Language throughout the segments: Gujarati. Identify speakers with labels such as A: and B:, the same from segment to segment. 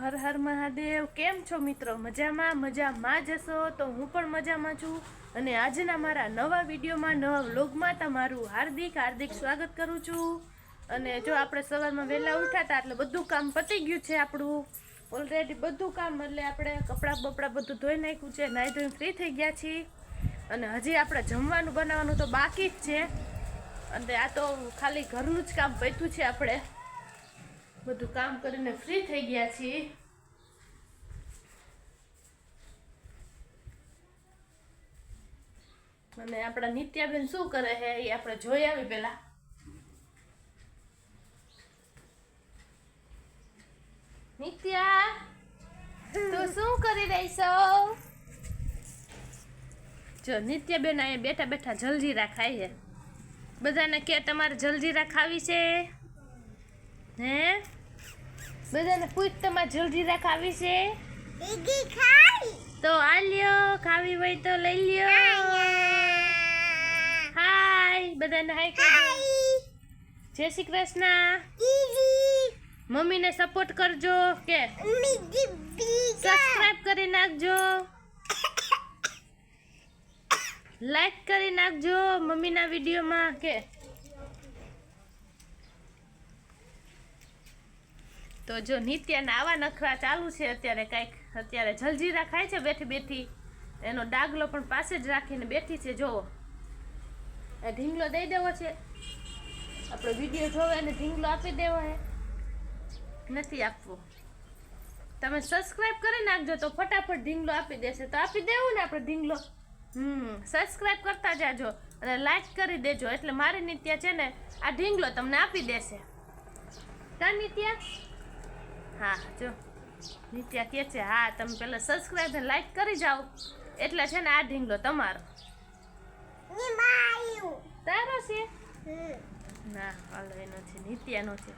A: હર હર મહાદેવ। કેમ છો મિત્રો? મજામાં જશો તો હું પણ મજામાં છું અને આજના મારા નવા વિડીયોમાં નવા વ્લોગમાં તમારું હાર્દિક સ્વાગત કરું છું। અને જો આપણે સવારમાં વહેલા ઉઠાતા એટલે બધું કામ પતી ગયું છે આપણું ઓલરેડી બધું કામ, એટલે આપણે કપડાં બપડા બધું ધોઈ નાખ્યું છે, નાહી ધોઈને ફ્રી થઈ ગયા છીએ અને હજી આપણે જમવાનું બનાવવાનું તો બાકી જ છે। અને આ તો ખાલી ઘરનું જ કામ પત્યું છે, આપણે બધું કામ કરીને ફ્રી થઈ ગયા છીએ। અને આપણા નિત્યાબેન શું કરે છે એ આપણે જોઈ આવી પેલા। નિત્યા, તું શું કરી રહી છો? જો નિત્યાબેન અહીંયા બેઠા બેઠા જલજીરા ખાય છે। બધાને કે તમારે જલજીરા ખાવી છે? હે, બધાને પૂછ તમારે જલજીરા ખાવી છે? તો આ લ્યો, ખાવી હોય તો લઈ લ્યો। હાય બધાને, હાય કહી જય શ્રી કૃષ્ણ। મમ્મીને સપોર્ટ કરજો, કે સબસ્ક્રાઇબ કરી નાખજો, લાઈક કરી નાખજો મમ્મીના વિડીયોમાં, કે તો જો નિત્યાના આવા નખરા ચાલુ છે અત્યારે। કાંઈક અત્યારે જલજીરા ખાય છે બેઠી બેઠી, એનો ડાગલો પણ પાસે જ રાખીને બેઠી છે। જોવો, આ ઢીંગલો દઈ દેવો છે, આપણો વિડીયો જોવે અને ઢીંગલો આપી દેવો છે, નથી આપવો। તમે સબસ્ક્રાઇબ કરી નાખજો તો ફટાફટ ઢીંગલો આપી દેશે, તો આપી દેવું ને આપણે ઢીંગલો। સબસ્ક્રાઇબ કરતા જાજો અને લાઈક કરી દેજો, એટલે મારી નિત્યા છે ને આ ઢીંગલો તમને આપી દેશે। કા નિત્યા? હા, જો નિત્યા કે છે હા, તમે પેલા સબસ્ક્રાઇબ અને લાઈક કરી જાઓ એટલે છે ને આ ઢીંગલો તમારો। તારો છે? ના, હાલો એનો છે, નિત્યાનો છે।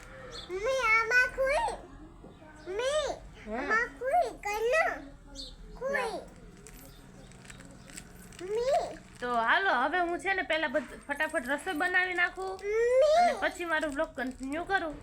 A: તો હાલો, હવે હું છે ને પેલા ફટાફટ રસોઈ બનાવી નાખું અને પછી મારું બ્લોગ કન્ટિન્યુ કરું।